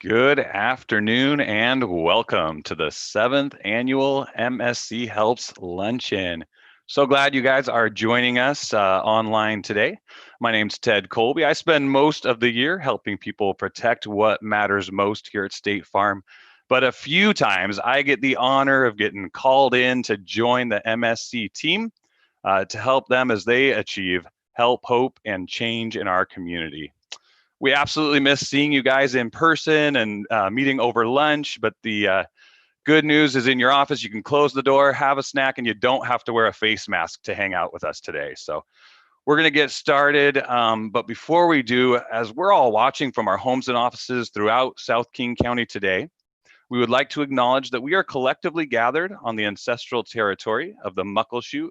Good afternoon and welcome to the 7th annual MSC Helps Luncheon. So glad you guys are joining us online today. My name's Ted Colby. I spend most of the year helping people protect what matters most here at State Farm. But a few times I get the honor of getting called in to join the MSC team to help them as they achieve help, hope, and change in our community. We absolutely miss seeing you guys in person and meeting over lunch, but the good news is in your office, you can close the door, have a snack, and you don't have to wear a face mask to hang out with us today. So we're going to get started. But before we do, as we're all watching from our homes and offices throughout South King County today, we would like to acknowledge that we are collectively gathered on the ancestral territory of the Muckleshoot,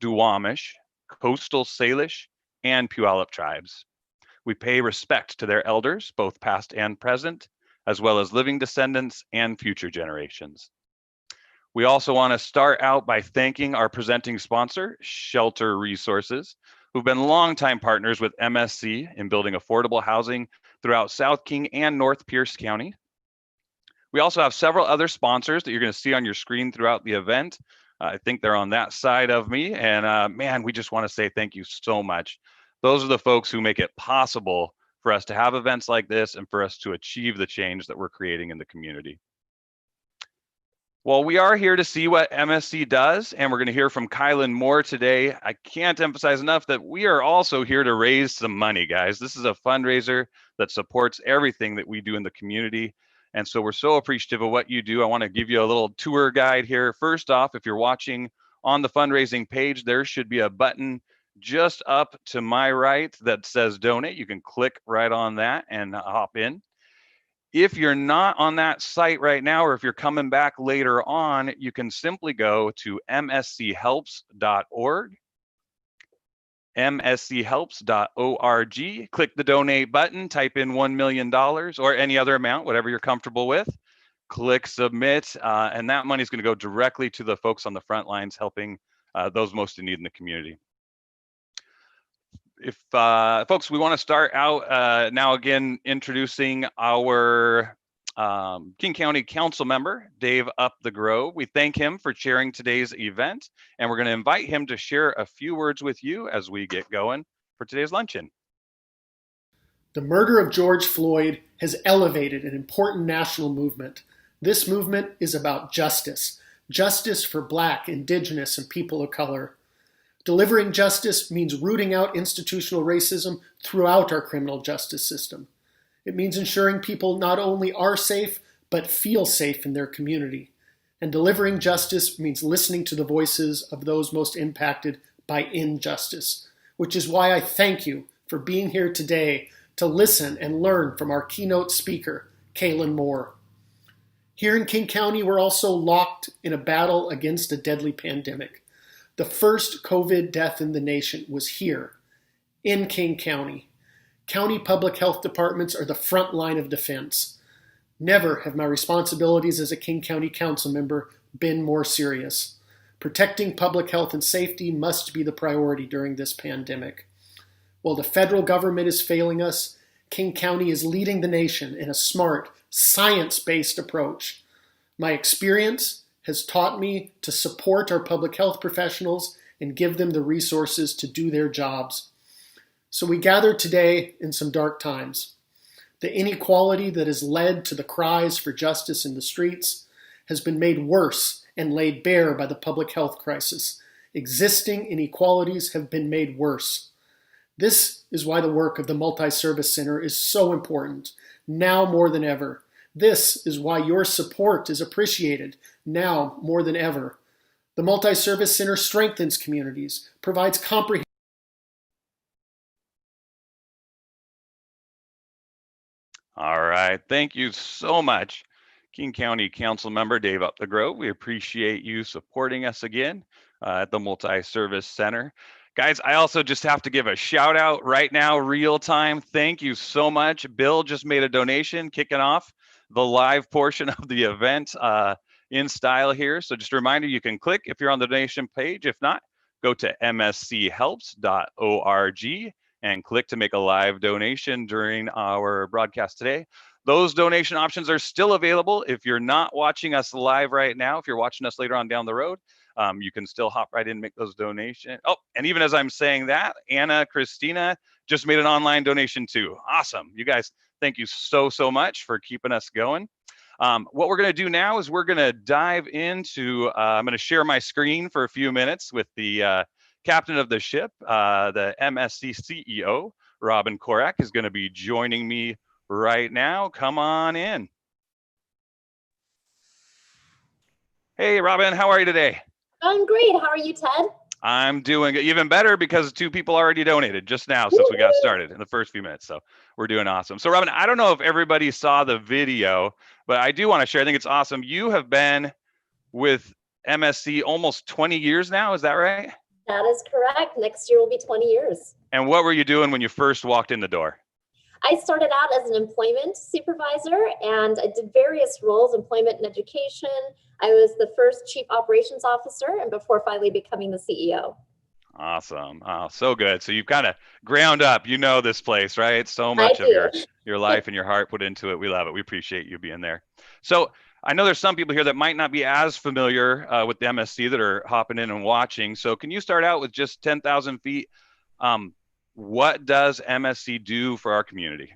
Duwamish, Coastal Salish, and Puyallup tribes. We pay respect to their elders, both past and present, as well as living descendants and future generations. We also want to start out by thanking our presenting sponsor, Shelter Resources, who've been longtime partners with MSC in building affordable housing throughout South King and North Pierce County. We also have several other sponsors that you're going to see on your screen throughout the event. I think they're on that side of me. And man, we just want to say thank you so much. Those are the folks who make it possible for us to have events like this and for us to achieve the change that we're creating in the community. Well, we are here to see what MSC does, and we're going to hear from Kailyn Moore today. I can't emphasize enough that we are also here to raise some money, guys. This is a fundraiser that supports everything that we do in the community. And so we're so appreciative of what you do. I want to give you a little tour guide here. First off, if you're watching on the fundraising page, there should be a button just up to my right that says donate. You can click right on that and hop in. If you're not on that site right now, or if you're coming back later on, you can simply go to mschelps.org, mschelps.org, click the donate button, type in $1 million or any other amount, whatever you're comfortable with, click submit, and that money is going to go directly to the folks on the front lines helping those most in need in the community. If folks, we want to start out now again introducing our King County Council member, Dave Upthgrove. We thank him for chairing today's event, and we're going to invite him to share a few words with you as we get going for today's luncheon. The murder of George Floyd has elevated an important national movement. This movement is about justice, justice for Black, Indigenous, and people of color. Delivering justice means rooting out institutional racism throughout our criminal justice system. It means ensuring people not only are safe, but feel safe in their community. And delivering justice means listening to the voices of those most impacted by injustice, which is why I thank you for being here today to listen and learn from our keynote speaker, Kailyn Moore. Here in King County, we're also locked in a battle against a deadly pandemic. The first COVID death in the nation was here, in King County. County public health departments are the front line of defense. Never have my responsibilities as a King County council member been more serious. Protecting public health and safety must be the priority during this pandemic. While the federal government is failing us, King County is leading the nation in a smart, science-based approach. My experience has taught me to support our public health professionals and give them the resources to do their jobs. So we gather today in some dark times. The inequality that has led to the cries for justice in the streets has been made worse and laid bare by the public health crisis. Existing inequalities have been made worse. This is why the work of the Multi-Service Center is so important, now more than ever. This is why your support is appreciated now more than ever. The Multi-Service Center strengthens communities, provides comprehensive. All right, thank you so much, King County Council member Dave Upthgrove. We appreciate you supporting us again at the Multi-Service Center. Guys, I also just have to give a shout out right now, real time. Thank you so much. Bill just made a donation kicking off the live portion of the event in style here. So just a reminder, you can click if you're on the donation page. If not, go to mschelps.org and click to make a live donation during our broadcast today. those donation options are still available. If you're not watching us live right now, if you're watching us later on down the road, you can still hop right in and make those donations. Oh, and even as I'm saying that, Anna Christina just made an online donation too. Awesome. You guys, thank you so much for keeping us going. What we're going to do now is we're going to dive into, I'm going to share my screen for a few minutes with the captain of the ship, the MSC CEO, Robin Korak, is going to be joining me right now. Come on in. Hey, Robin, how are you today? I'm great. How are you, Ted? I'm doing even better because 2 people already donated just now since we got started in the first few minutes. So we're doing awesome. So Robin, I don't know if everybody saw the video, but I do want to share. I think it's awesome. You have been with MSC almost 20 years now. Is that right? That is correct. Next year will be 20 years. And what were you doing when you first walked in the door? I started out as an employment supervisor and I did various roles, employment and education. I was the first chief operations officer and before finally becoming the CEO. Awesome. Oh, so good. So you've kind of ground up, you know, this place, right? So much of your life and your heart put into it. We love it. We appreciate you being there. So I know there's some people here that might not be as familiar with the MSC that are hopping in and watching. So can you start out with just 10,000 feet? What does MSC do for our community?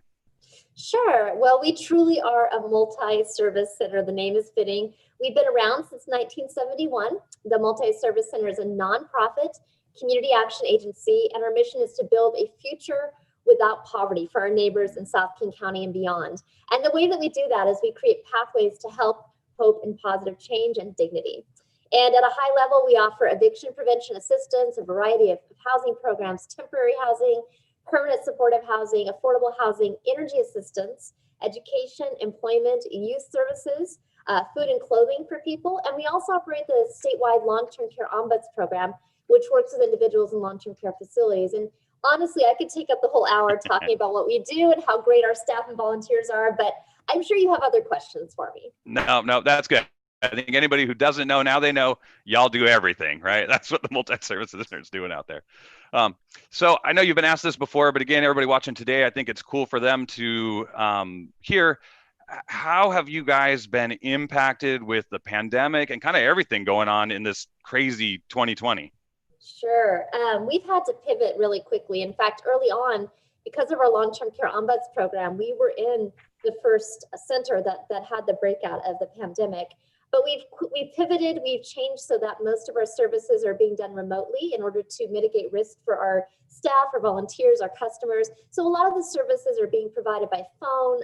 Sure. Well, we truly are a multi-service center. The name is fitting. We've been around since 1971. The Multi-Service Center is a nonprofit community action agency, and our mission is to build a future without poverty for our neighbors in South King County and beyond. And the way that we do that is we create pathways to help, hope, and positive change and dignity. And at a high level, we offer eviction prevention assistance, a variety of housing programs, temporary housing, permanent supportive housing, affordable housing, energy assistance, education, employment, youth services, food and clothing for people. And we also operate the statewide long-term care ombuds program, which works with individuals in long-term care facilities. And honestly, I could take up the whole hour talking about what we do and how great our staff and volunteers are, but I'm sure you have other questions for me. No, that's good. I think anybody who doesn't know, now they know y'all do everything, right? That's what the multi-service center is doing out there. So I know you've been asked this before, but again, everybody watching today, I think it's cool for them to hear, how have you guys been impacted with the pandemic and kind of everything going on in this crazy 2020? Sure. We've had to pivot really quickly. In fact, early on, because of our long-term care ombuds program, we were in the first center that had the breakout of the pandemic. But we've pivoted, we've changed so that most of our services are being done remotely in order to mitigate risk for our staff, our volunteers, our customers. So a lot of the services are being provided by phone,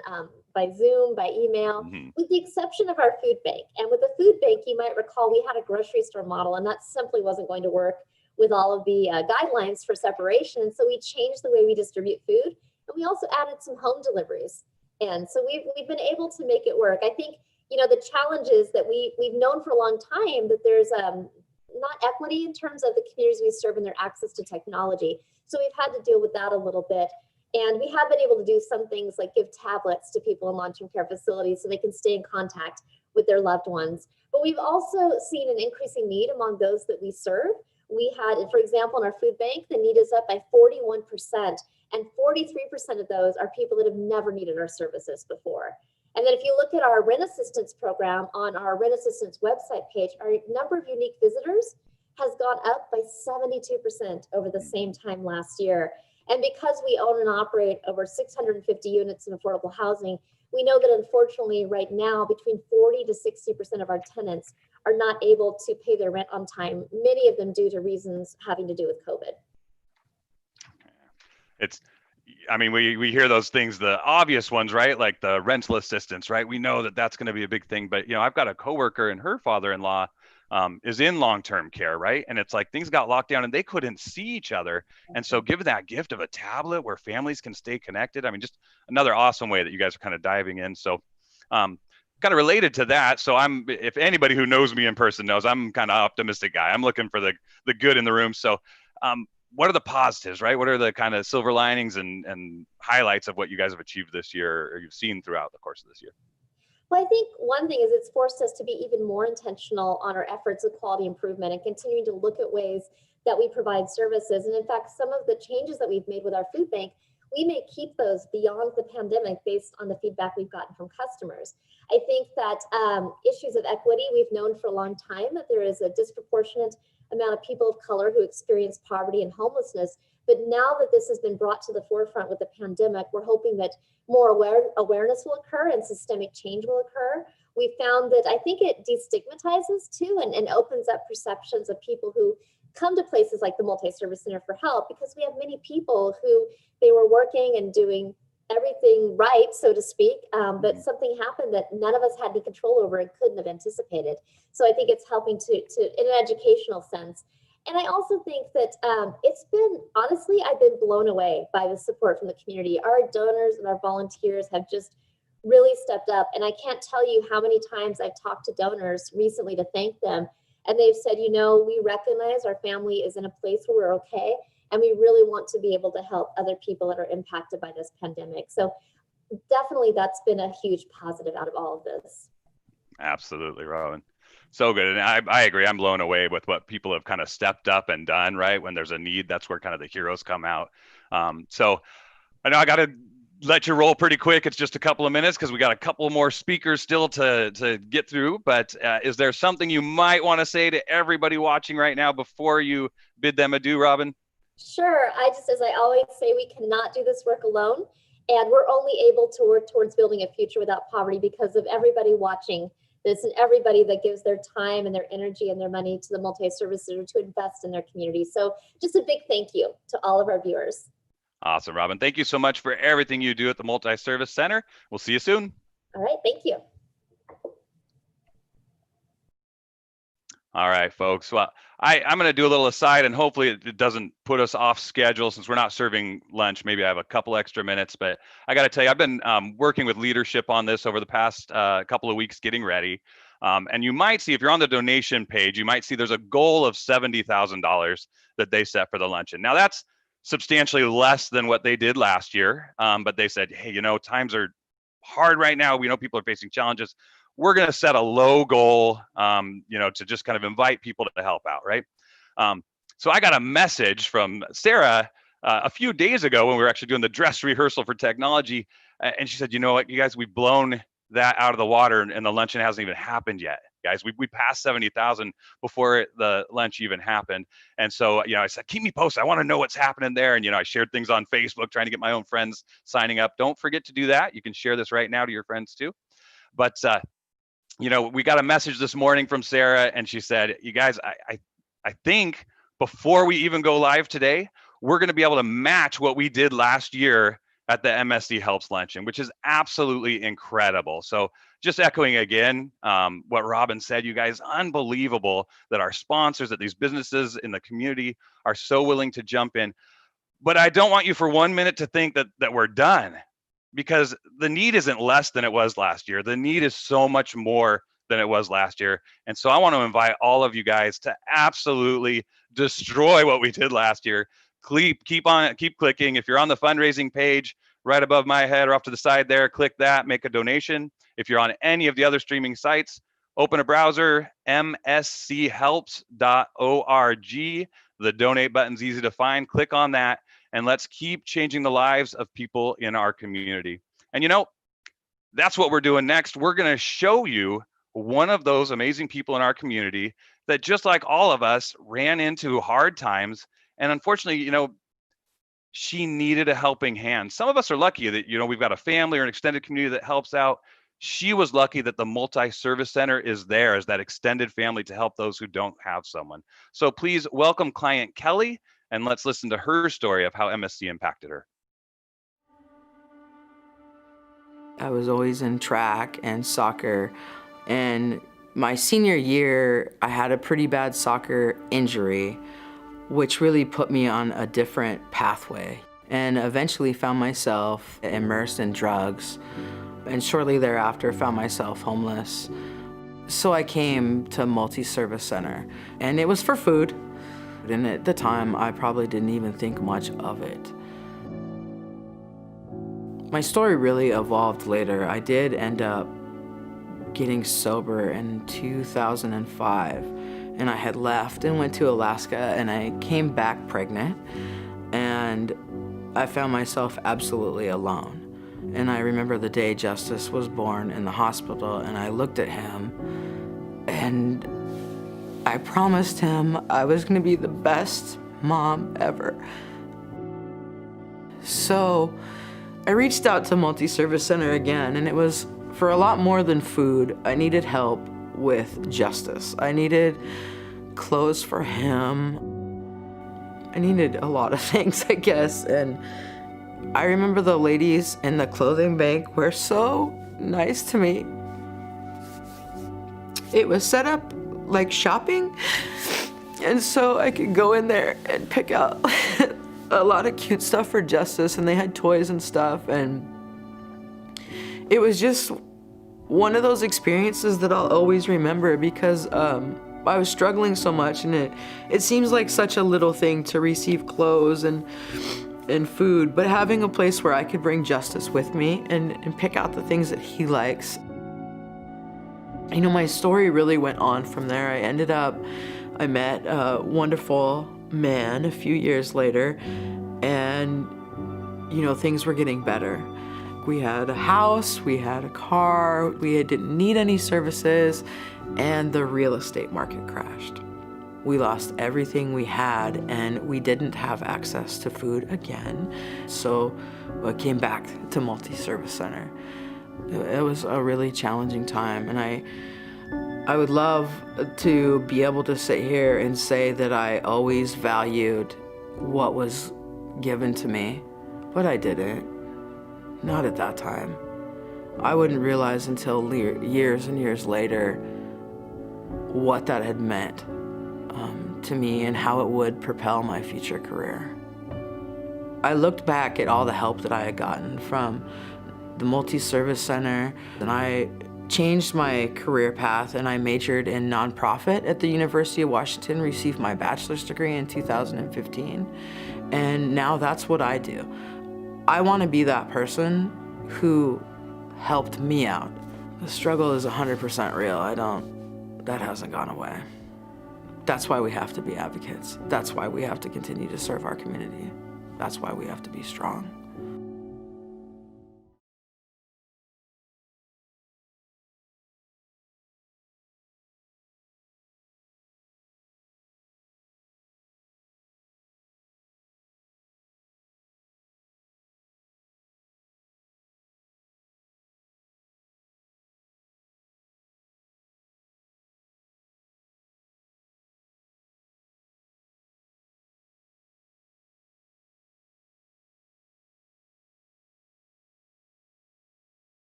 by Zoom, by email, with the exception of our food bank. And with the food bank, you might recall we had a grocery store model, and that simply wasn't going to work with all of the guidelines for separation. So we changed the way we distribute food, and we also added some home deliveries. And so we've been able to make it work. I think, you know, the challenge is that we've known for a long time that there's not equity in terms of the communities we serve and their access to technology. So we've had to deal with that a little bit. And we have been able to do some things like give tablets to people in long-term care facilities so they can stay in contact with their loved ones. But we've also seen an increasing need among those that we serve. We had, for example, in our food bank, the need is up by 41%, and 43% of those are people that have never needed our services before. And then if you look at our rent assistance program on our rent assistance website page, our number of unique visitors has gone up by 72% over the same time last year. And because we own and operate over 650 units in affordable housing, we know that unfortunately right now between 40 to 60% of our tenants are not able to pay their rent on time, many of them due to reasons having to do with COVID. I mean, we hear those things, the obvious ones, right? Like the rental assistance, right? We know that that's going to be a big thing, but you know, I've got a coworker and her father-in-law is in long-term care, right? And it's like things got locked down and they couldn't see each other. And so given that gift of a tablet where families can stay connected, I mean, just another awesome way that you guys are kind of diving in. So kind of related to that. So if anybody who knows me in person knows, I'm kind of optimistic guy. I'm looking for the good in the room. So what are the positives, right? What are the kind of silver linings and highlights of what you guys have achieved this year or you've seen throughout the course of this year? Well, I think one thing is it's forced us to be even more intentional on our efforts of quality improvement and continuing to look at ways that we provide services. And in fact, some of the changes that we've made with our food bank, we may keep those beyond the pandemic based on the feedback we've gotten from customers. I think that issues of equity, we've known for a long time that there is a disproportionate amount of people of color who experience poverty and homelessness. But now that this has been brought to the forefront with the pandemic, we're hoping that more awareness will occur and systemic change will occur. We found that I think it destigmatizes too and opens up perceptions of people who come to places like the Multi-Service Center for help, because we have many people who they were working and doing everything right, so to speak, but something happened that none of us had any control over and couldn't have anticipated. So I think it's helping to in an educational sense. And I also think that it's been, honestly, I've been blown away by the support from the community. Our donors and our volunteers have just really stepped up. And I can't tell you how many times I've talked to donors recently to thank them. And they've said, you know, we recognize our family is in a place where we're okay. And we really want to be able to help other people that are impacted by this pandemic. So definitely that's been a huge positive out of all of this. Absolutely, Robin. So good. And I agree. I'm blown away with what people have kind of stepped up and done, right? When there's a need, that's where kind of the heroes come out. So I know I got to let you roll pretty quick. It's just a couple of minutes because we got a couple more speakers still to get through. But is there something you might want to say to everybody watching right now before you bid them adieu, Robin? Sure. As I always say, we cannot do this work alone. And we're only able to work towards building a future without poverty because of everybody watching this and everybody that gives their time and their energy and their money to the Multi-Service Center to invest in their community. So just a big thank you to all of our viewers. Awesome, Robin. Thank you so much for everything you do at the Multi-Service Center. We'll see you soon. All right. Thank you. All right, folks. Well, I'm going to do a little aside, and hopefully it doesn't put us off schedule since we're not serving lunch. Maybe I have a couple extra minutes, but I got to tell you, I've been working with leadership on this over the past couple of weeks getting ready. And you might see, if you're on the donation page, you might see there's a goal of $70,000 that they set for the luncheon. Now, that's substantially less than what they did last year. But they said, hey, you know, times are hard right now. We know people are facing challenges. We're going to set a low goal, you know, to just kind of invite people to help out, right? So I got a message from Sarah a few days ago when we were actually doing the dress rehearsal for technology. And she said, you know what, you guys, we've blown that out of the water and the luncheon hasn't even happened yet. Guys, we passed 70,000 before the lunch even happened. And so, you know, I said, keep me posted. I want to know what's happening there. And, you know, I shared things on Facebook, trying to get my own friends signing up. Don't forget to do that. You can share this right now to your friends too. But, you know, we got a message this morning from Sarah, and she said, you guys, I think before we even go live today, we're going to be able to match what we did last year at the MSC Helps Luncheon, which is absolutely incredible. So just echoing again what Robin said, you guys, unbelievable that our sponsors, that these businesses in the community are so willing to jump in. But I don't want you for 1 minute to think that we're done, because the need isn't less than it was last year. The need is so much more than it was last year. And so I want to invite all of you guys to absolutely destroy what we did last year. Keep clicking. If you're on the fundraising page right above my head or off to the side there, click that, make a donation. If you're on any of the other streaming sites, open a browser, mschelps.org. The donate button's easy to find. Click on that, and let's keep changing the lives of people in our community. And you know, that's what we're doing next. We're going to show you one of those amazing people in our community that, just like all of us, ran into hard times. And unfortunately, you know, she needed a helping hand. Some of us are lucky that, you know, we've got a family or an extended community that helps out. She was lucky that the Multi-Service Center is there as that extended family to help those who don't have someone. So please welcome client Kelly, and let's listen to her story of how MSC impacted her. I was always in track and soccer, and my senior year, I had a pretty bad soccer injury, which really put me on a different pathway, and eventually found myself immersed in drugs, and shortly thereafter found myself homeless. So I came to Multi-Service Center, and it was for food. And at the time, I probably didn't even think much of it. My story really evolved later. I did end up getting sober in 2005, and I had left and went to Alaska, and I came back pregnant. And I found myself absolutely alone. And I remember the day Justice was born in the hospital, and I looked at him and I promised him I was gonna be the best mom ever. So I reached out to Multi-Service Center again, and it was for a lot more than food. I needed help with Justice. I needed clothes for him. I needed a lot of things, I guess. And I remember the ladies in the clothing bank were so nice to me. It was set up like shopping, and so I could go in there and pick out a lot of cute stuff for Justice, and they had toys and stuff, and it was just one of those experiences that I'll always remember, because I was struggling so much, and it seems like such a little thing to receive clothes and food, but having a place where I could bring Justice with me and pick out the things that he likes. You know, my story really went on from there. I met a wonderful man a few years later, and, you know, things were getting better. We had a house, we had a car, we didn't need any services, and the real estate market crashed. We lost everything we had, and we didn't have access to food again. So I came back to Multi-Service Center. It was a really challenging time, and I would love to be able to sit here and say that I always valued what was given to me, but I didn't. Not at that time. I wouldn't realize until years and years later what that had meant to me and how it would propel my future career. I looked back at all the help that I had gotten from the Multi-Service Center, and I changed my career path, and I majored in nonprofit at the University of Washington, received my bachelor's degree in 2015, and now that's what I do. I want to be that person who helped me out. The struggle is 100% real. That hasn't gone away. That's why we have to be advocates. That's why we have to continue to serve our community. That's why we have to be strong.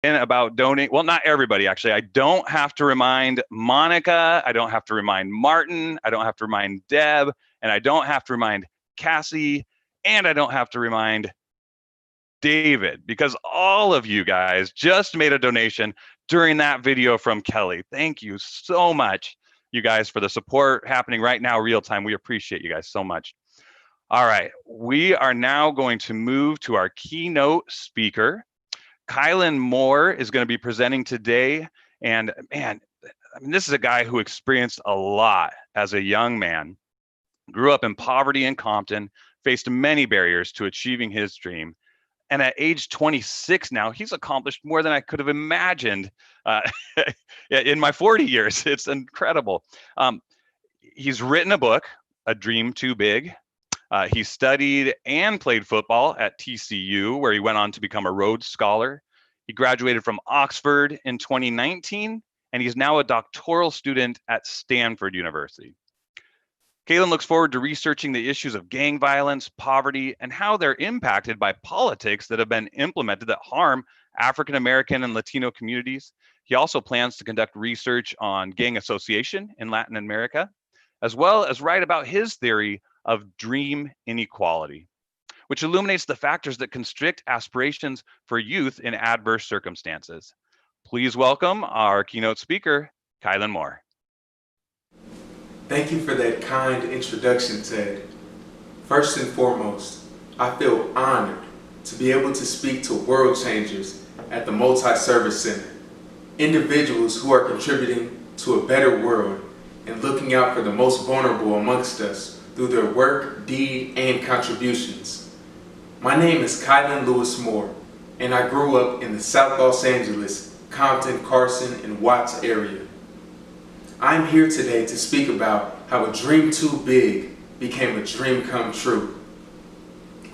About donate. Well, not everybody, actually. I don't have to remind Monica. I don't have to remind Martin. I don't have to remind Deb. And I don't have to remind Cassie. And I don't have to remind David, because all of you guys just made a donation during that video from Kelly. Thank you so much, you guys, for the support happening right now, real time. We appreciate you guys so much. All right, we are now going to move to our keynote speaker. Kailyn Moore is going to be presenting today. And man, I mean, this is a guy who experienced a lot as a young man, grew up in poverty in Compton, faced many barriers to achieving his dream. And at age 26 now, he's accomplished more than I could have imagined in my 40 years. It's incredible. He's written a book, A Dream Too Big. He studied and played football at TCU, where he went on to become a Rhodes Scholar. He graduated from Oxford in 2019, and he's now a doctoral student at Stanford University. Kailyn looks forward to researching the issues of gang violence, poverty, and how they're impacted by politics that have been implemented that harm African American and Latino communities. He also plans to conduct research on gang association in Latin America, as well as write about his theory of dream inequality, which illuminates the factors that constrict aspirations for youth in adverse circumstances. Please welcome our keynote speaker, Kailyn Moore. Thank you for that kind introduction, Ted. First and foremost, I feel honored to be able to speak to world changers at the Multi-Service Center, individuals who are contributing to a better world and looking out for the most vulnerable amongst us through their work, deed, and contributions. My name is Kailyn Moore, and I grew up in the South Los Angeles, Compton, Carson, and Watts area. I'm here today to speak about how a dream too big became a dream come true.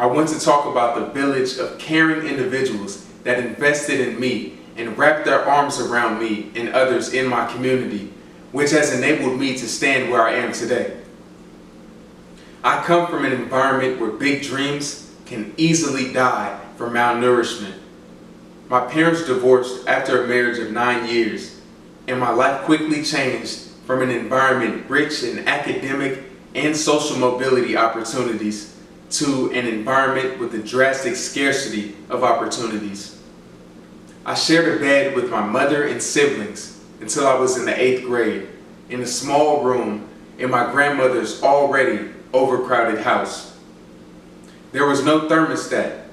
I want to talk about the village of caring individuals that invested in me and wrapped their arms around me and others in my community, which has enabled me to stand where I am today. I come from an environment where big dreams can easily die from malnourishment. My parents divorced after a marriage of 9 years, and my life quickly changed from an environment rich in academic and social mobility opportunities to an environment with a drastic scarcity of opportunities. I shared a bed with my mother and siblings until I was in the 8th grade, in a small room in my grandmother's already overcrowded house. There was no thermostat.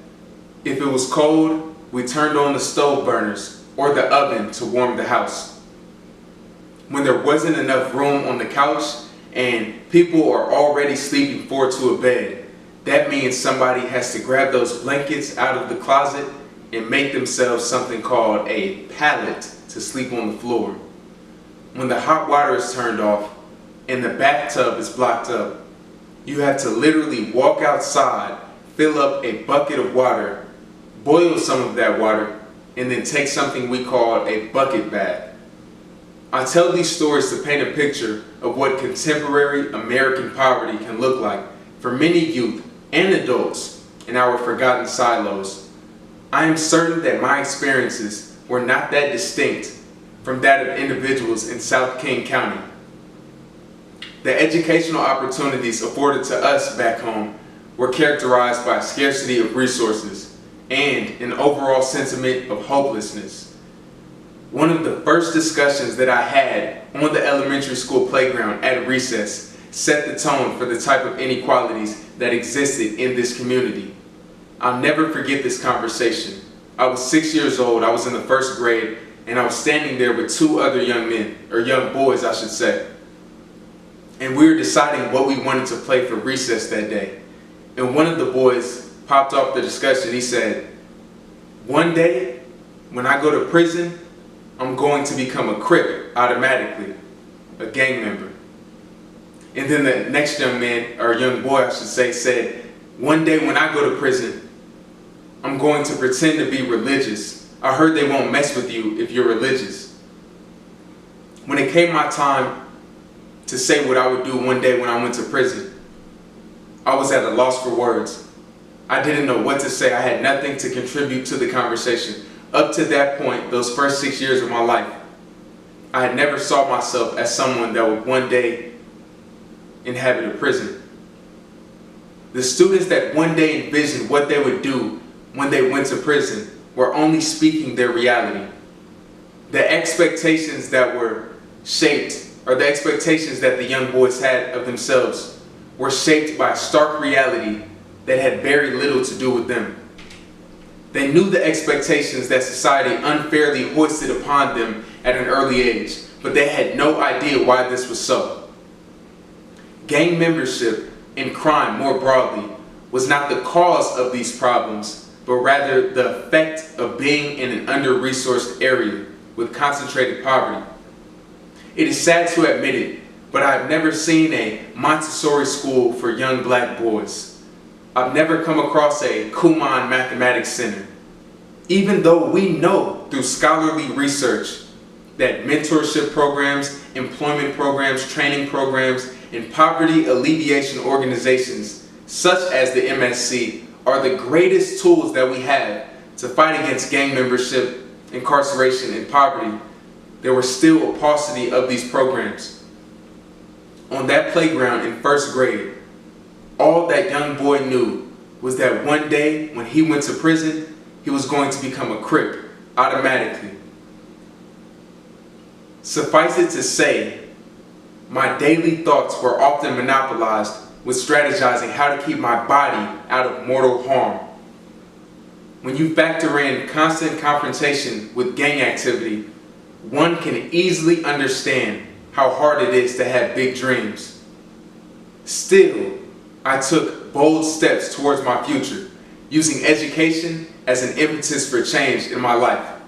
If it was cold, we turned on the stove burners or the oven to warm the house. When there wasn't enough room on the couch and people are already sleeping 4 to a bed, that means somebody has to grab those blankets out of the closet and make themselves something called a pallet to sleep on the floor. When the hot water is turned off and the bathtub is blocked up, you have to literally walk outside, fill up a bucket of water, boil some of that water, and then take something we call a bucket bath. I tell these stories to paint a picture of what contemporary American poverty can look like for many youth and adults in our forgotten silos. I am certain that my experiences were not that distinct from that of individuals in South King County. The educational opportunities afforded to us back home were characterized by a scarcity of resources and an overall sentiment of hopelessness. One of the first discussions that I had on the elementary school playground at recess set the tone for the type of inequalities that existed in this community. I'll never forget this conversation. I was 6 years old, I was in the 1st grade, and I was standing there with 2 other young men, or young boys I should say. And we were deciding what we wanted to play for recess that day. And one of the boys popped off the discussion. He said, "One day, when I go to prison, I'm going to become a Crip automatically, a gang member." And then the next young man, or young boy I should say, said, "One day when I go to prison, I'm going to pretend to be religious. I heard they won't mess with you if you're religious." When it came my time to say what I would do one day when I went to prison, I was at a loss for words. I didn't know what to say. I had nothing to contribute to the conversation. Up to that point, those first 6 years of my life, I had never saw myself as someone that would one day inhabit a prison. The students that one day envisioned what they would do when they went to prison were only speaking their reality. The expectations that were shaped, or the expectations that the young boys had of themselves, were shaped by a stark reality that had very little to do with them. They knew the expectations that society unfairly hoisted upon them at an early age, but they had no idea why this was so. Gang membership and crime more broadly was not the cause of these problems, but rather the effect of being in an under-resourced area with concentrated poverty. It is sad to admit it, but I've never seen a Montessori school for young black boys. I've never come across a Kumon Mathematics Center, even though we know through scholarly research that mentorship programs, employment programs, training programs, and poverty alleviation organizations such as the MSC are the greatest tools that we have to fight against gang membership, incarceration, and poverty. There was still a paucity of these programs. On that playground in 1st grade, all that young boy knew was that one day when he went to prison, he was going to become a Crip automatically. Suffice it to say, my daily thoughts were often monopolized with strategizing how to keep my body out of mortal harm. When you factor in constant confrontation with gang activity, one can easily understand how hard it is to have big dreams. Still, I took bold steps towards my future, using education as an impetus for change in my life.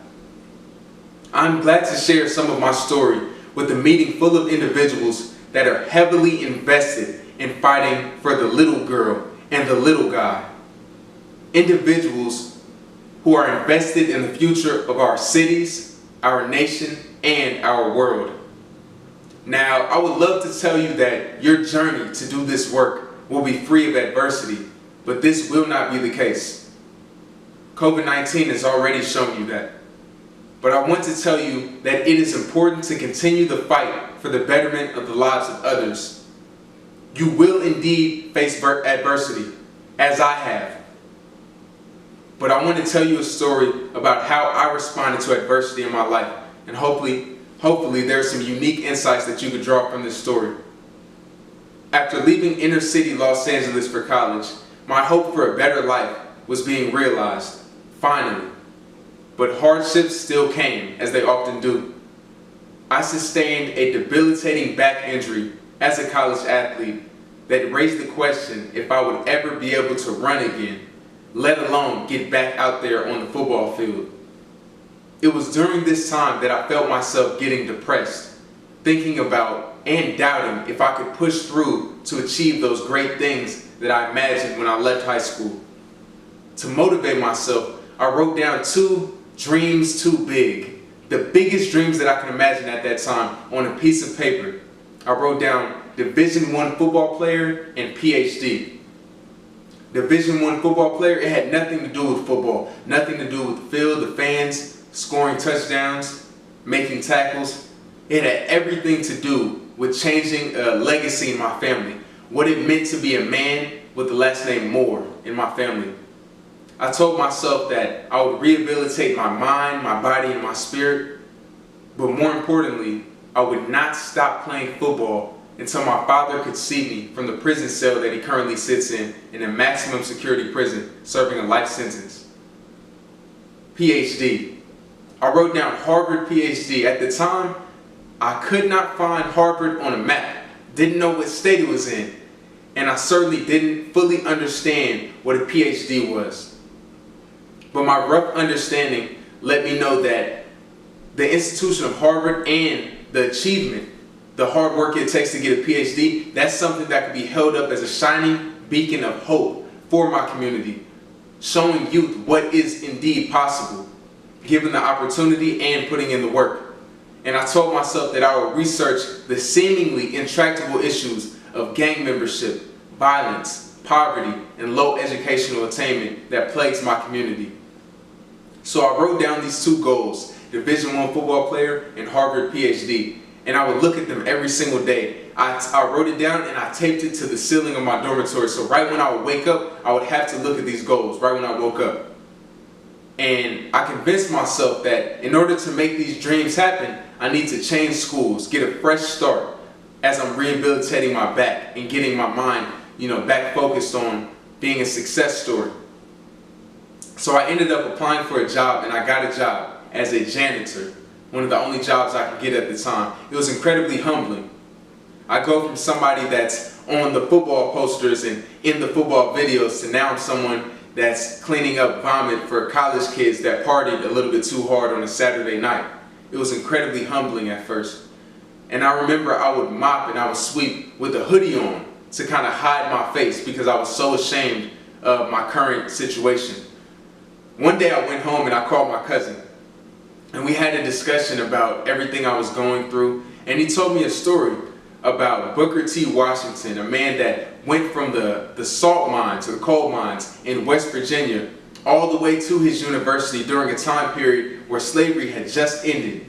I'm glad to share some of my story with a meeting full of individuals that are heavily invested in fighting for the little girl and the little guy. Individuals who are invested in the future of our cities, our nation, and our world. Now, I would love to tell you that your journey to do this work will be free of adversity, but this will not be the case. COVID-19 has already shown you that. But I want to tell you that it is important to continue the fight for the betterment of the lives of others. You will indeed face adversity, as I have. But I want to tell you a story about how I responded to adversity in my life, and hopefully there are some unique insights that you could draw from this story. After leaving inner city Los Angeles for college, my hope for a better life was being realized, finally. But hardships still came, as they often do. I sustained a debilitating back injury as a college athlete that raised the question if I would ever be able to run again, let alone get back out there on the football field. It was during this time that I felt myself getting depressed, thinking about and doubting if I could push through to achieve those great things that I imagined when I left high school. To motivate myself, I wrote down 2 dreams too big, the biggest dreams that I can imagine at that time, on a piece of paper. I wrote down Division I football player and PhD. Division I football player, it had nothing to do with football, nothing to do with the field, the fans, scoring touchdowns, making tackles. It had everything to do with changing a legacy in my family, what it meant to be a man with the last name Moore in my family. I told myself that I would rehabilitate my mind, my body, and my spirit, but more importantly, I would not stop playing football until my father could see me from the prison cell that he currently sits in a maximum security prison, serving a life sentence. PhD. I wrote down Harvard PhD. At the time, I could not find Harvard on a map, didn't know what state it was in, and I certainly didn't fully understand what a PhD was. But my rough understanding let me know that the institution of Harvard and the achievement, the hard work it takes to get a PhD, that's something that could be held up as a shining beacon of hope for my community, showing youth what is indeed possible, given the opportunity and putting in the work. And I told myself that I would research the seemingly intractable issues of gang membership, violence, poverty, and low educational attainment that plagues my community. So I wrote down these 2 goals, Division I football player and Harvard PhD, and I would look at them every single day. I wrote it down and I taped it to the ceiling of my dormitory, so right when I would wake up, I would have to look at these goals right when I woke up. And I convinced myself that in order to make these dreams happen, I need to change schools, get a fresh start as I'm rehabilitating my back and getting my mind, back focused on being a success story. So I ended up applying for a job, and I got a job as a janitor, one of the only jobs I could get at the time. It was incredibly humbling. I go from somebody that's on the football posters and in the football videos to now I'm someone that's cleaning up vomit for college kids that partied a little bit too hard on a Saturday night. It was incredibly humbling at first. And I remember I would mop and I would sweep with a hoodie on to kind of hide my face because I was so ashamed of my current situation. One day I went home and I called my cousin, and we had a discussion about everything I was going through, and he told me a story about Booker T. Washington, a man that went from the salt mines or the coal mines in West Virginia all the way to his university during a time period where slavery had just ended.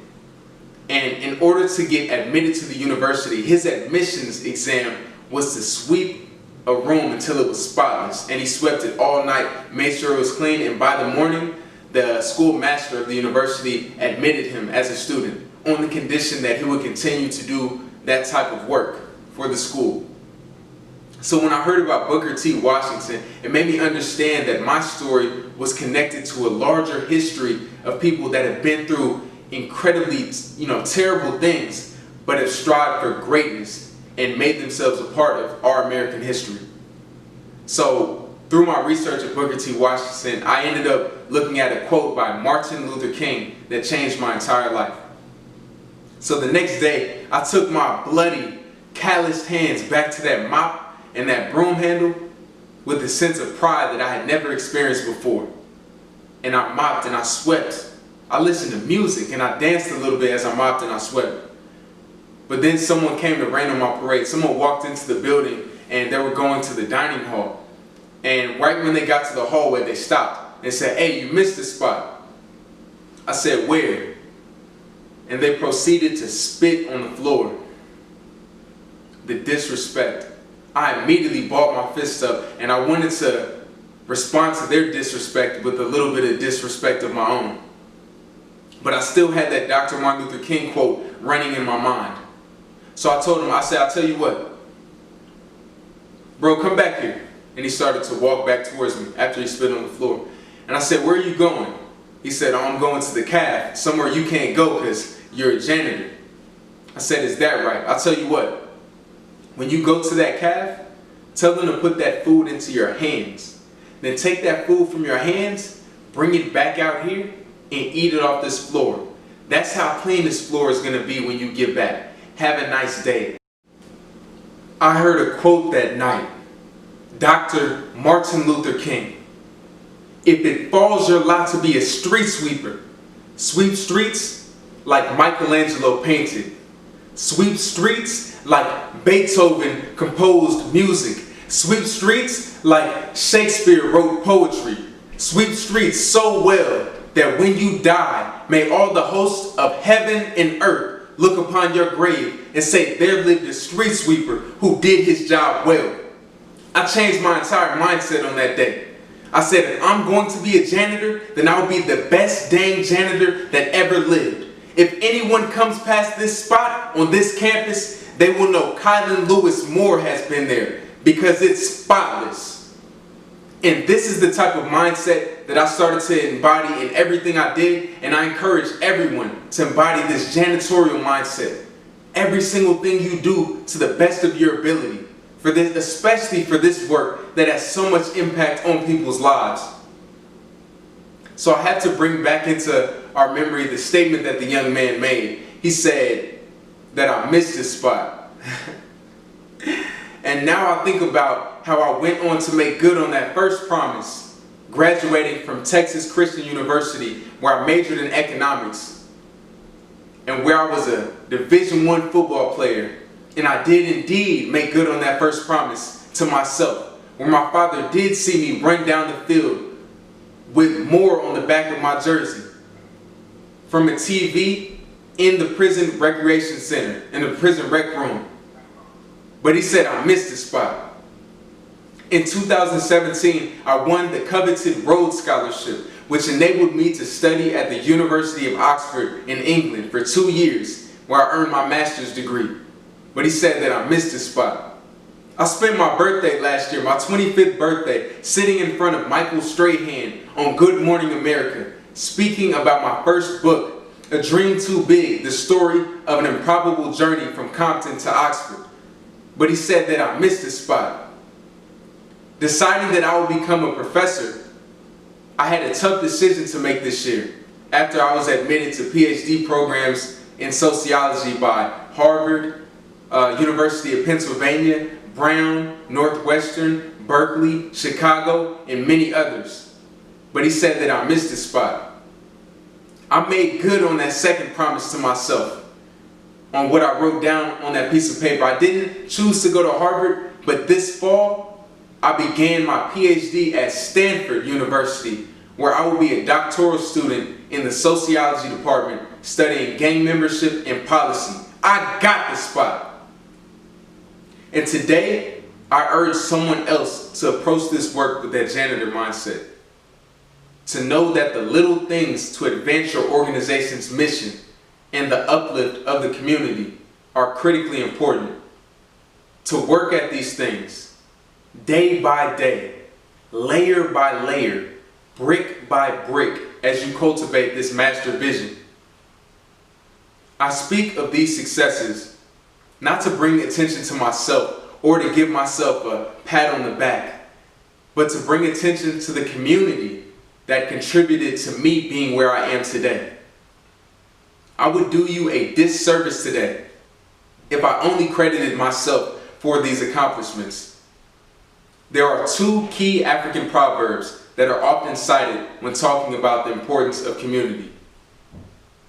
And in order to get admitted to the university, his admissions exam was to sweep a room until it was spotless, and he swept it all night, made sure it was clean, and by the morning, the school master of the university admitted him as a student on the condition that he would continue to do that type of work for the school. So when I heard about Booker T. Washington, it made me understand that my story was connected to a larger history of people that have been through incredibly, terrible things, but have strived for greatness and made themselves a part of our American history. So through my research of Booker T. Washington, I ended up looking at a quote by Martin Luther King that changed my entire life. So the next day, I took my bloody, calloused hands back to that mop and that broom handle with a sense of pride that I had never experienced before. And I mopped and I swept. I listened to music and I danced a little bit as I mopped and I swept. But then someone came to rain on my parade. Someone walked into the building and they were going to the dining hall. And right when they got to the hallway, they stopped and said, "Hey, you missed the spot." I said, "Where?" And they proceeded to spit on the floor. The disrespect. I immediately balled my fist up and I wanted to respond to their disrespect with a little bit of disrespect of my own. But I still had that Dr. Martin Luther King quote running in my mind. So I told him, I said, "I'll tell you what, bro, come back here." And he started to walk back towards me after he spit on the floor. And I said, "Where are you going?" He said, "Oh, I'm going to the caf, somewhere you can't go because you're a janitor." I said, "Is that right? I'll tell you what, when you go to that caf, tell them to put that food into your hands. Then take that food from your hands, bring it back out here, and eat it off this floor. That's how clean this floor is going to be when you get back. Have a nice day." I heard a quote that night. Dr. Martin Luther King. "If it falls your lot to be a street sweeper, sweep streets like Michelangelo painted. Sweep streets like Beethoven composed music. Sweep streets like Shakespeare wrote poetry. Sweep streets so well that when you die, may all the hosts of heaven and earth look upon your grave and say, there lived a street sweeper who did his job well." I changed my entire mindset on that day. I said, if I'm going to be a janitor, then I'll be the best dang janitor that ever lived. If anyone comes past this spot on this campus, they will know Kailyn Moore has been there because it's spotless. And this is the type of mindset that I started to embody in everything I did, and I encourage everyone to embody this janitorial mindset. Every single thing you do to the best of your ability, for this, especially for this work that has so much impact on people's lives. So I have to bring back into our memory the statement that the young man made. He said that I missed this spot. And now I think about how I went on to make good on that first promise, graduating from Texas Christian University, where I majored in economics, and where I was a Division I football player. And I did indeed make good on that first promise to myself, where my father did see me run down the field with Moore on the back of my jersey, from a TV in the prison recreation center, in the prison rec room. But he said I missed the spot. In 2017, I won the coveted Rhodes Scholarship, which enabled me to study at the University of Oxford in England for 2 years, where I earned my master's degree. But he said that I missed the spot. I spent my birthday last year, my 25th birthday, sitting in front of Michael Strahan on Good Morning America, speaking about my first book, A Dream Too Big, the story of an improbable journey from Compton to Oxford. But he said that I missed the spot. Deciding that I would become a professor, I had a tough decision to make this year, after I was admitted to PhD programs in sociology by Harvard, University of Pennsylvania, Brown, Northwestern, Berkeley, Chicago, and many others. But he said that I missed the spot. I made good on that second promise to myself, on what I wrote down on that piece of paper. I didn't choose to go to Harvard, but this fall, I began my PhD at Stanford University, where I will be a doctoral student in the sociology department, studying gang membership and policy. I got the spot. And today, I urge someone else to approach this work with that janitor mindset. To know that the little things to advance your organization's mission and the uplift of the community are critically important. To work at these things, day by day, layer by layer, brick by brick, as you cultivate this master vision. I speak of these successes not to bring attention to myself or to give myself a pat on the back, but to bring attention to the community that contributed to me being where I am today. I would do you a disservice today if I only credited myself for these accomplishments. There are two key African proverbs that are often cited when talking about the importance of community.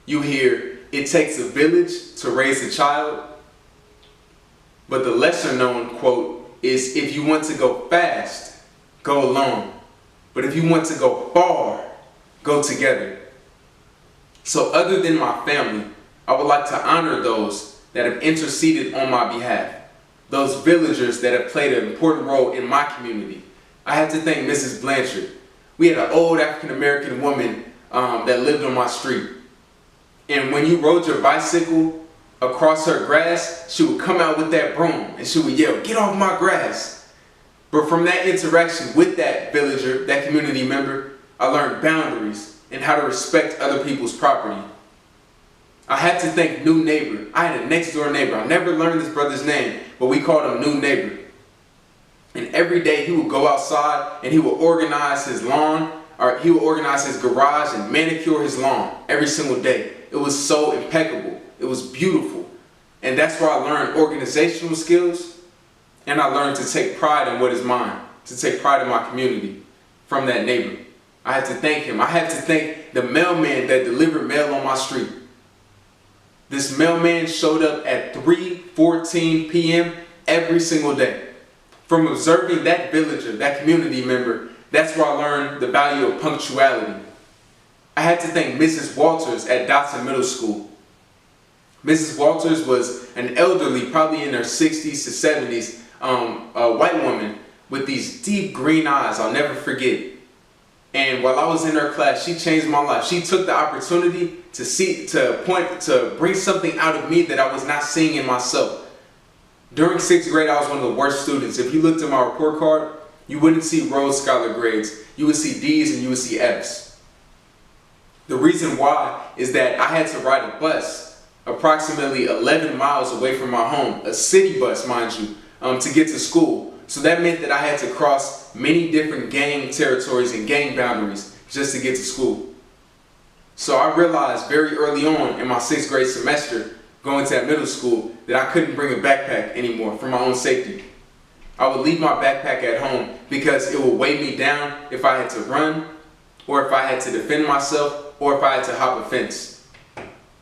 You hear, "It takes a village to raise a child," but the lesser known quote is, "If you want to go fast, go alone. But if you want to go far, go together." So other than my family, I would like to honor those that have interceded on my behalf, those villagers that have played an important role in my community. I have to thank Mrs. Blanchard. We had an old African-American woman that lived on my street. And when you rode your bicycle across her grass, she would come out with that broom and she would yell, "Get off my grass." But from that interaction with that villager, that community member, I learned boundaries and how to respect other people's property. I had to thank New Neighbor. I had a next door neighbor. I never learned this brother's name, but we called him New Neighbor. And every day he would go outside and he would organize his lawn, or he would organize his garage and manicure his lawn every single day. It was so impeccable. It was beautiful. And that's where I learned organizational skills, and I learned to take pride in what is mine, to take pride in my community from that neighbor. I had to thank him. I had to thank the mailman that delivered mail on my street. This mailman showed up at 3:14 p.m. every single day. From observing that villager, that community member, that's where I learned the value of punctuality. I had to thank Mrs. Walters at Dotson Middle School. Mrs. Walters was an elderly, probably in her 60s to 70s, a white woman with these deep green eyes I'll never forget. And while I was in her class, she changed my life. She took the opportunity to bring something out of me that I was not seeing in myself. During 6th grade, I was one of the worst students. If you looked at my report card, you wouldn't see Rhodes Scholar grades. You would see D's and you would see F's. The reason why is that I had to ride a bus approximately 11 miles away from my home, a city bus, mind you, to get to school. So that meant that I had to cross many different gang territories and gang boundaries just to get to school. So I realized very early on in my 6th grade semester, going to that middle school, that I couldn't bring a backpack anymore for my own safety. I would leave my backpack at home because it would weigh me down if I had to run, or if I had to defend myself, or if I had to hop a fence.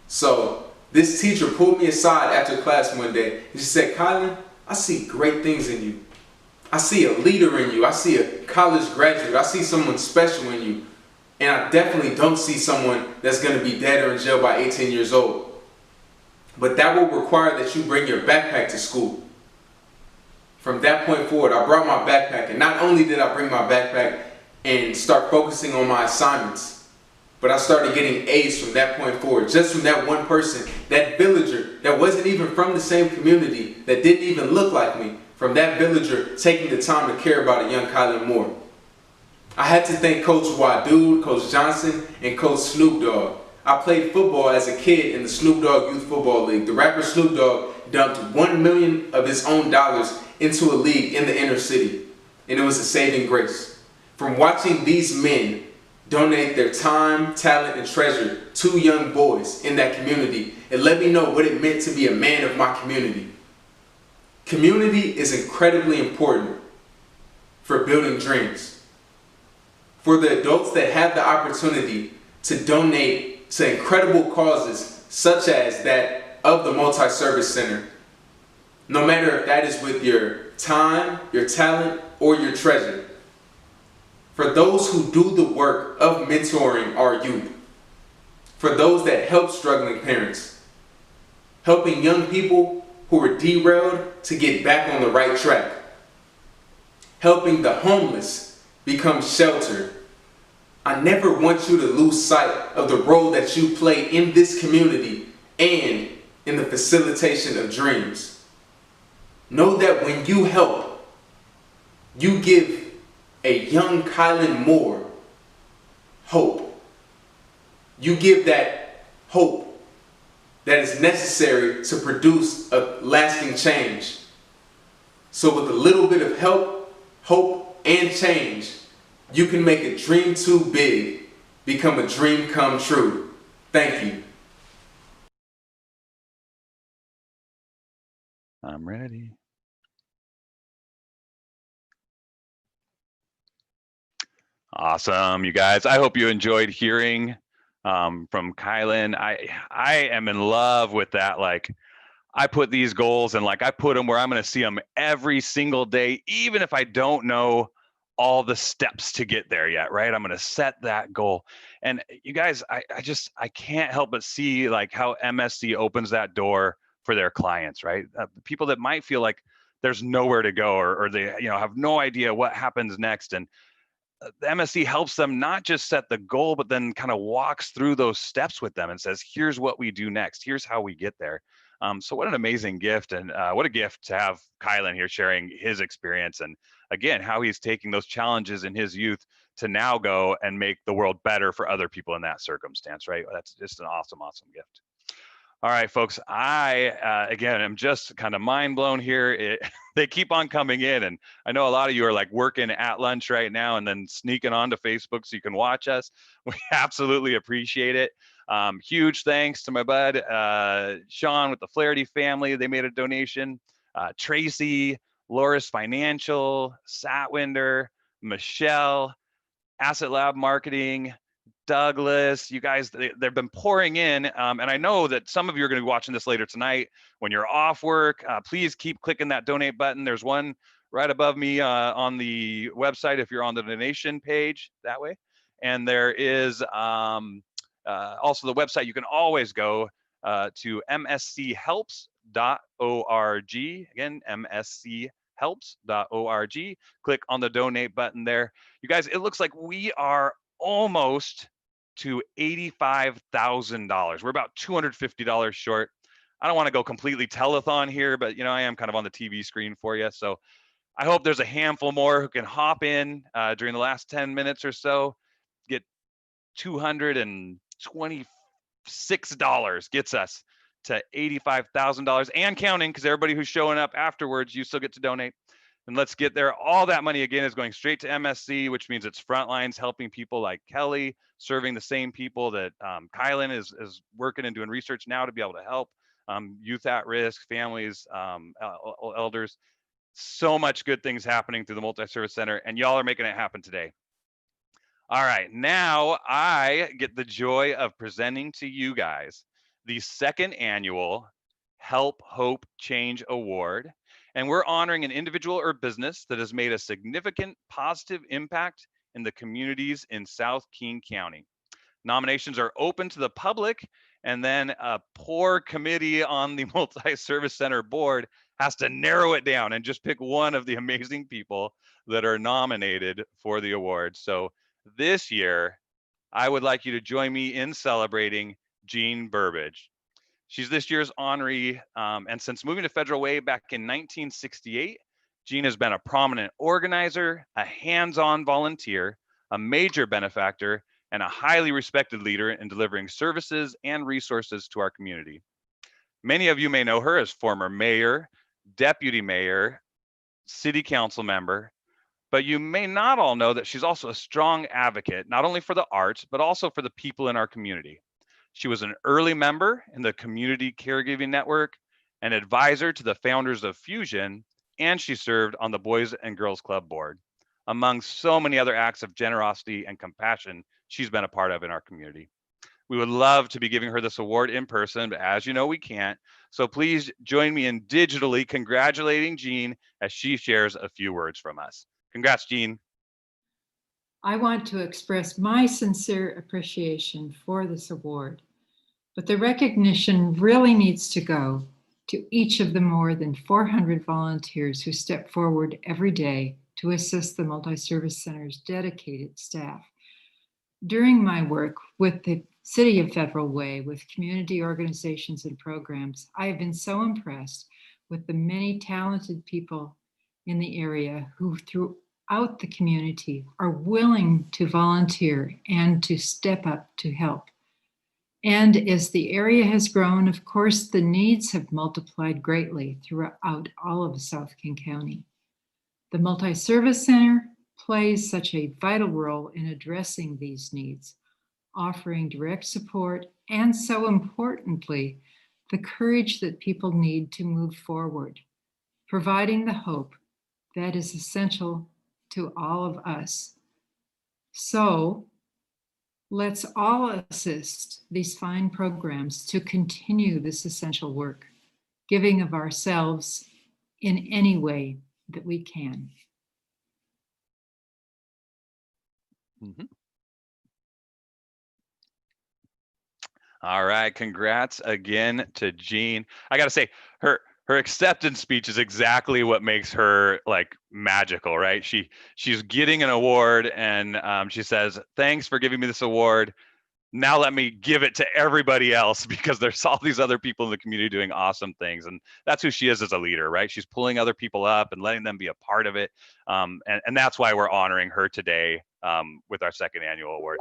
So this teacher pulled me aside after class one day and she said, "Kailyn, I see great things in you. I see a leader in you. I see a college graduate. I see someone special in you. And I definitely don't see someone that's going to be dead or in jail by 18 years old. But that will require that you bring your backpack to school." From that point forward, I brought my backpack. And not only did I bring my backpack and start focusing on my assignments, but I started getting A's from that point forward. Just from that one person, that villager that wasn't even from the same community, that didn't even look like me. From that villager taking the time to care about a young Kailyn Moore. I had to thank Coach Wadude, Coach Johnson, and Coach Snoop Dogg. I played football as a kid in the Snoop Dogg Youth Football League. The rapper Snoop Dogg dumped $1 million of his own dollars into a league in the inner city. And it was a saving grace. From watching these men donate their time, talent, and treasure to young boys in that community, it let me know what it meant to be a man of my community. Community is incredibly important for building dreams. For the adults that have the opportunity to donate to incredible causes such as that of the Multi-Service Center, no matter if that is with your time, your talent, or your treasure. For those who do the work of mentoring our youth. For those that help struggling parents. Helping young people who were derailed to get back on the right track. Helping the homeless become sheltered. I never want you to lose sight of the role that you play in this community and in the facilitation of dreams. Know that when you help, you give a young Kailyn Moore hope. You give that hope that is necessary to produce a lasting change. So with a little bit of help, hope, and change, you can make a dream too big become a dream come true. Thank you. I'm ready. Awesome, you guys. I hope you enjoyed hearing from Kailyn. I am in love with that. Like, I put these goals and like I put them where I'm going to see them every single day, even if I don't know all the steps to get there yet, right? I'm going to set that goal. And you guys, I can't help but see like how MSC opens that door for their clients, right? People that might feel like there's nowhere to go, or they, have no idea what happens next. And the MSC helps them not just set the goal, but then kind of walks through those steps with them and says, here's what we do next. Here's how we get there. So what an amazing gift, and what a gift to have Kailyn here sharing his experience, and again, how he's taking those challenges in his youth to now go and make the world better for other people in that circumstance, right? That's just an awesome, awesome gift. All right, folks, I, again, am just kind of mind blown here. They keep on coming in, and I know a lot of you are like working at lunch right now and then sneaking onto Facebook so you can watch us. We absolutely appreciate it. Huge thanks to my bud, Sean with the Flaherty family. They made a donation. Tracy, Loris Financial, Satwinder, Michelle, Asset Lab Marketing, Douglas, you guys, they've been pouring in. And I know that some of you are going to be watching this later tonight when you're off work. Please keep clicking that donate button. There's one right above me on the website if you're on the donation page that way. And there is also the website. You can always go to mschelps.org. Again, mschelps.org. Click on the donate button there. You guys, it looks like we are almost to $85,000. We're about $250 short. I don't want to go completely telethon here, but I am kind of on the TV screen for you. So I hope there's a handful more who can hop in during the last 10 minutes or so. Get $226 gets us to $85,000 and counting, because everybody who's showing up afterwards, you still get to donate. And let's get there. All that money, again, is going straight to MSC, which means it's Frontlines helping people like Kelly, serving the same people that Kailyn is working and doing research now to be able to help youth at risk, families, elders. So much good things happening through the Multi-Service Center, and y'all are making it happen today. All right, now I get the joy of presenting to you guys the second annual Help, Hope, Change Award. And we're honoring an individual or business that has made a significant positive impact in the communities in South King County. Nominations are open to the public, and then a poor committee on the Multi-Service Center board has to narrow it down and just pick one of the amazing people that are nominated for the award. So this year, I would like you to join me in celebrating Jeanne Burbidge. She's this year's honoree, and since moving to Federal Way back in 1968, Jeanne has been a prominent organizer, a hands-on volunteer, a major benefactor, and a highly respected leader in delivering services and resources to our community. Many of you may know her as former mayor, deputy mayor, city council member, but you may not all know that she's also a strong advocate, not only for the arts, but also for the people in our community. She was an early member in the Community Caregiving Network, an advisor to the founders of Fusion, and she served on the Boys and Girls Club board, among so many other acts of generosity and compassion she's been a part of in our community. We would love to be giving her this award in person, but as you know, we can't. So please join me in digitally congratulating Jeanne as she shares a few words from us. Congrats, Jeanne. I want to express my sincere appreciation for this award, but the recognition really needs to go to each of the more than 400 volunteers who step forward every day to assist the Multi-Service Center's dedicated staff. During my work with the City of Federal Way, with community organizations and programs, I have been so impressed with the many talented people in the area who throughout the community are willing to volunteer and to step up to help. And as the area has grown, of course, the needs have multiplied greatly throughout all of South King County. The Multi-Service Center, plays such a vital role in addressing these needs, offering direct support and, so importantly, the courage that people need to move forward, providing the hope that is essential to all of us. So let's all assist these fine programs to continue this essential work, giving of ourselves in any way that we can. Mm-hmm. All right, congrats again to Jeanne. I gotta say, her acceptance speech is exactly what makes her like magical, right? She's getting an award, and she says, "Thanks for giving me this award. Now let me give it to everybody else," because there's all these other people in the community doing awesome things. And that's who she is as a leader, right? She's pulling other people up and letting them be a part of it. And that's why we're honoring her today with our second annual award.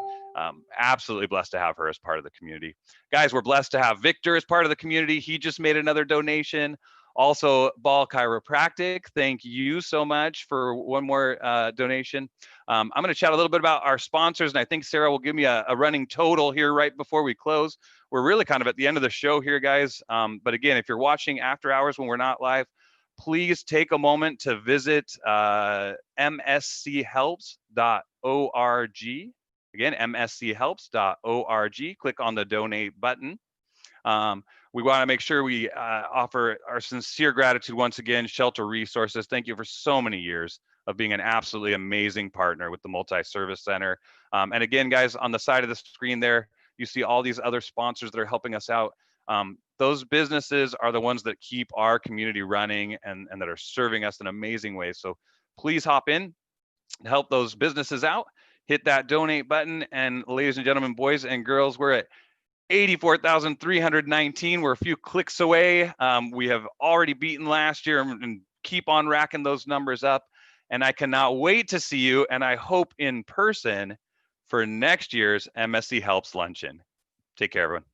Absolutely blessed to have her as part of the community. Guys, we're blessed to have Victor as part of the community. He just made another donation. Also, Ball Chiropractic, thank you so much for one more donation. I'm going to chat a little bit about our sponsors, and I think Sarah will give me a running total here right before we close. We're really kind of at the end of the show here, guys. But again, if you're watching after hours when we're not live, please take a moment to visit mschelps.org. Again, mschelps.org. Click on the donate button. We want to make sure we offer our sincere gratitude once again, Shelter Resources. Thank you for so many years of being an absolutely amazing partner with the Multi-Service Center. And again, guys, on the side of the screen there, you see all these other sponsors that are helping us out. Those businesses are the ones that keep our community running and that are serving us in amazing ways. So please hop in and help those businesses out. Hit that donate button. And ladies and gentlemen, boys and girls, we're at 84,319. We're a few clicks away. We have already beaten last year and keep on racking those numbers up. And I cannot wait to see you, and I hope in person, for next year's MSC Helps Luncheon. Take care, everyone.